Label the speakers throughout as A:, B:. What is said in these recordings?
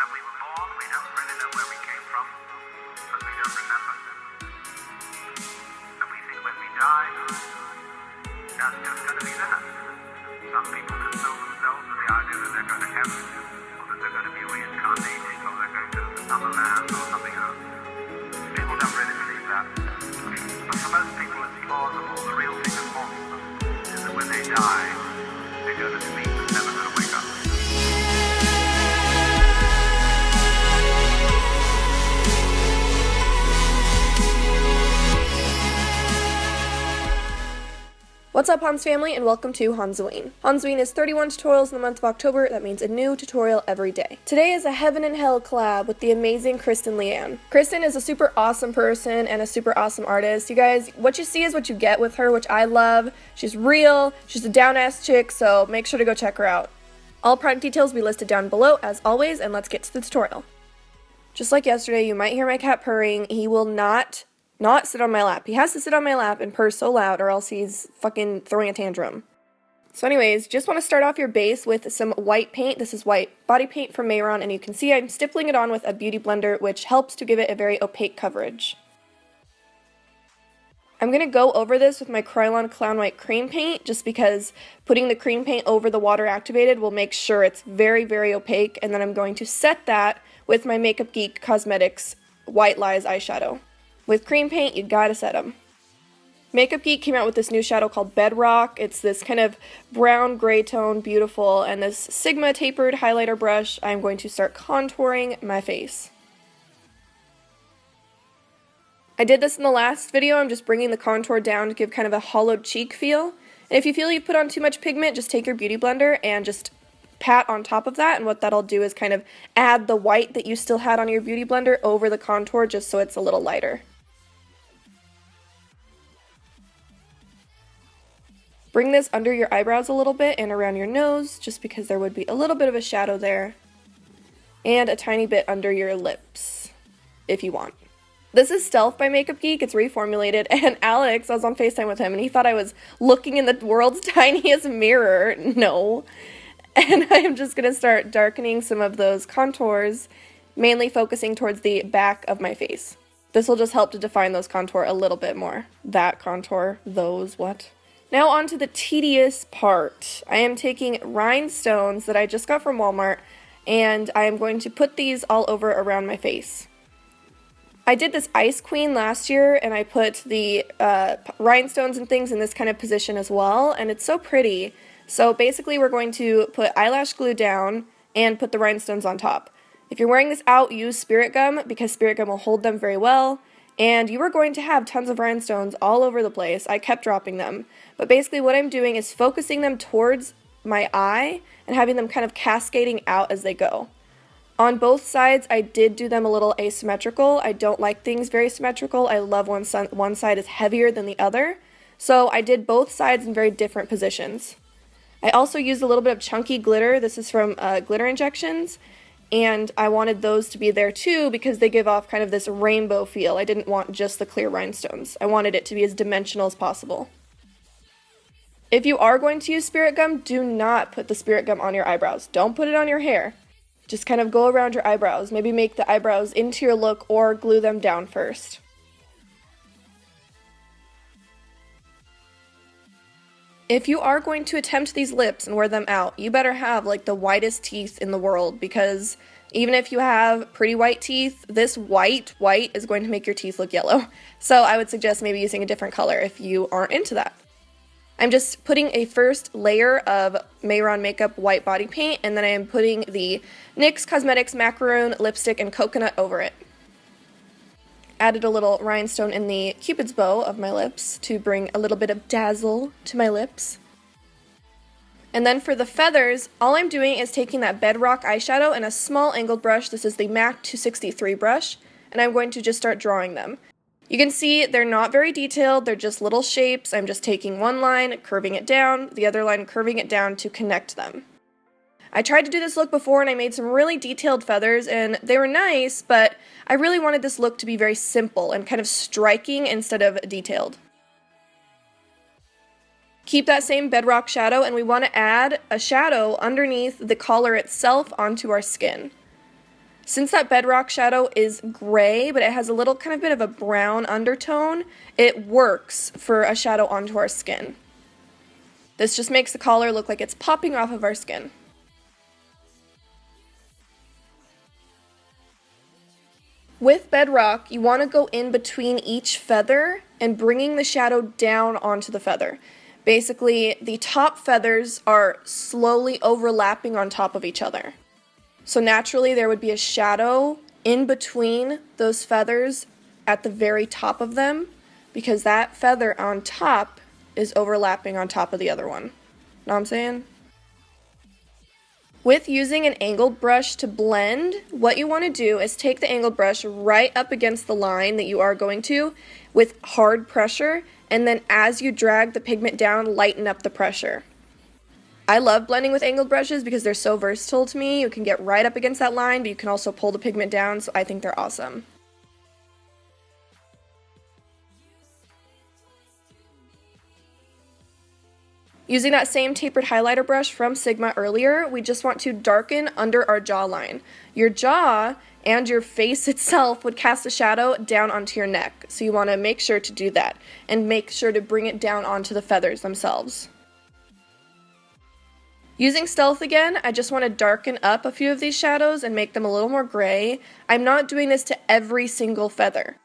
A: When we were born, we don't really know where we came from, because we don't remember. And we think when we die, that's just going to be that. Some people console themselves with the idea that they're going to heaven, or that they're going to be reincarnated, or they're going to another land, or something else. People don't really believe that. But for most people, it's plausible. The real thing that haunts them is that when they die, they go to sleep and never going to wake up.
B: What's up, Hanz family, and welcome to HANZOWEEN. HANZOWEEN is 31 tutorials in the month of October. That means a new tutorial every day. Today is a Heaven and Hell collab with the amazing Leanne. Kristen is a super awesome person and a super awesome artist. You guys, what you see is what you get with her, which I love. She's real, she's a down-ass chick, so make sure to go check her out. All product details will be listed down below, as always, and let's get to the tutorial. Just like yesterday, you might hear my cat purring. He will not sit on my lap. He has to sit on my lap and purr so loud or else he's fucking throwing a tantrum. So anyways, just want to start off your base with some white paint. This is white body paint from Mehron, and you can see I'm stippling it on with a beauty blender, which helps to give it a very opaque coverage. I'm going to go over this with my Kryolan Clown White cream paint, just because putting the cream paint over the water activated will make sure it's very, very opaque, and then I'm going to set that with my Makeup Geek Cosmetics White Lies eyeshadow. With cream paint, you gotta set them. Makeup Geek came out with this new shadow called Bedrock. It's this kind of brown gray tone, beautiful, and this Sigma tapered highlighter brush. I'm going to start contouring my face. I did this in the last video. I'm just bringing the contour down to give kind of a hollowed cheek feel. And if you feel you've put on too much pigment, just take your beauty blender and just pat on top of that, and what that'll do is kind of add the white that you still had on your beauty blender over the contour, just so it's a little lighter. Bring this under your eyebrows a little bit and around your nose, just because there would be a little bit of a shadow there. And a tiny bit under your lips, if you want. This is Stealth by Makeup Geek. It's reformulated, and Alex, I was on FaceTime with him, and he thought I was looking in the world's tiniest mirror. No. And I am just going to start darkening some of those contours, mainly focusing towards the back of my face. This will just help to define those contour a little bit more. That contour, those, what? Now on to the tedious part. I am taking rhinestones that I just got from Walmart, and I am going to put these all over around my face. I did this Ice Queen last year, and I put the rhinestones and things in this kind of position as well, and it's so pretty. So basically we're going to put eyelash glue down and put the rhinestones on top. If you're wearing this out, use spirit gum, because spirit gum will hold them very well. And you are going to have tons of rhinestones all over the place. I kept dropping them. But basically what I'm doing is focusing them towards my eye and having them kind of cascading out as they go. On both sides, I did do them a little asymmetrical. I don't like things very symmetrical. I love when one side is heavier than the other. So I did both sides in very different positions. I also used a little bit of chunky glitter. This is from Glitter Injections. And I wanted those to be there too because they give off kind of this rainbow feel. I didn't want just the clear rhinestones. I wanted it to be as dimensional as possible. If you are going to use spirit gum, do not put the spirit gum on your eyebrows. Don't put it on your hair. Just kind of go around your eyebrows. Maybe make the eyebrows into your look or glue them down first. If you are going to attempt these lips and wear them out, you better have like the whitest teeth in the world, because even if you have pretty white teeth, this white is going to make your teeth look yellow. So I would suggest maybe using a different color if you aren't into that. I'm just putting a first layer of Mehron Makeup white body paint, and then I am putting the NYX Cosmetics Macaroon lipstick and coconut over it. Added a little rhinestone in the cupid's bow of my lips to bring a little bit of dazzle to my lips. And then for the feathers, all I'm doing is taking that Bedrock eyeshadow and a small angled brush. This is the MAC 263 brush, and I'm going to just start drawing them. You can see they're not very detailed, they're just little shapes. I'm just taking one line, curving it down, the other line curving it down to connect them. I tried to do this look before and I made some really detailed feathers and they were nice, but I really wanted this look to be very simple and kind of striking instead of detailed. Keep that same Bedrock shadow, and we want to add a shadow underneath the collar itself onto our skin. Since that Bedrock shadow is gray, but it has a little kind of bit of a brown undertone, it works for a shadow onto our skin. This just makes the collar look like it's popping off of our skin. With Bedrock, you want to go in between each feather and bringing the shadow down onto the feather. Basically, the top feathers are slowly overlapping on top of each other. So naturally, there would be a shadow in between those feathers at the very top of them, because that feather on top is overlapping on top of the other one. Know what I'm saying? With using an angled brush to blend, what you want to do is take the angled brush right up against the line that you are going to with hard pressure, and then as you drag the pigment down, lighten up the pressure. I love blending with angled brushes because they're so versatile to me. You can get right up against that line, but you can also pull the pigment down, so I think they're awesome. Using that same tapered highlighter brush from Sigma earlier, we just want to darken under our jawline. Your jaw and your face itself would cast a shadow down onto your neck, so you want to make sure to do that, and make sure to bring it down onto the feathers themselves. Using Stealth again, I just want to darken up a few of these shadows and make them a little more gray. I'm not doing this to every single feather.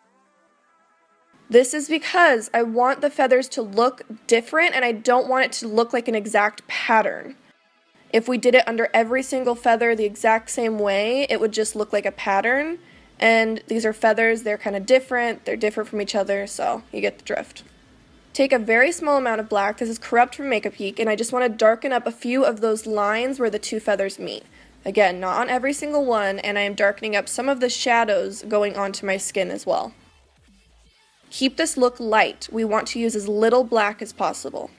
B: This is because I want the feathers to look different and I don't want it to look like an exact pattern. If we did it under every single feather the exact same way, it would just look like a pattern. And these are feathers, they're kind of different, they're different from each other, so you get the drift. Take a very small amount of black, this is Corrupt from Makeup Geek, and I just want to darken up a few of those lines where the two feathers meet. Again, not on every single one, and I am darkening up some of the shadows going onto my skin as well. Keep this look light. We want to use as little black as possible.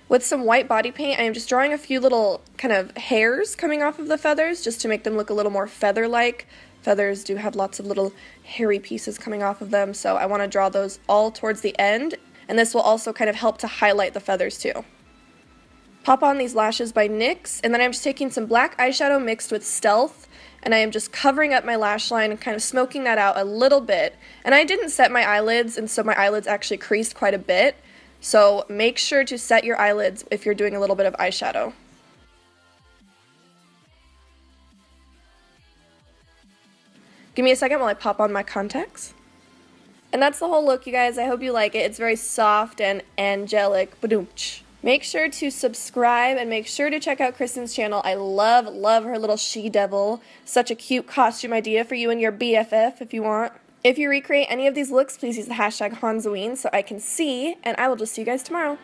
B: With some white body paint, I am just drawing a few little kind of hairs coming off of the feathers just to make them look a little more feather-like. Feathers do have lots of little hairy pieces coming off of them, so I want to draw those all towards the end, and this will also kind of help to highlight the feathers too. Pop on these lashes by NYX, and then I'm just taking some black eyeshadow mixed with Stealth, and I am just covering up my lash line and kind of smoking that out a little bit. And I didn't set my eyelids, and so my eyelids actually creased quite a bit, so make sure to set your eyelids if you're doing a little bit of eyeshadow. Give me a second while I pop on my contacts. And that's the whole look, you guys. I hope you like it. It's very soft and angelic. Ba-doom-ch. Make sure to subscribe and make sure to check out KRISTEN'S channel. I love her little she-devil. Such a cute costume idea for you and your BFF if you want. If you recreate any of these looks, please use the hashtag HANZOWEEN so I can see, and I will just see you guys tomorrow.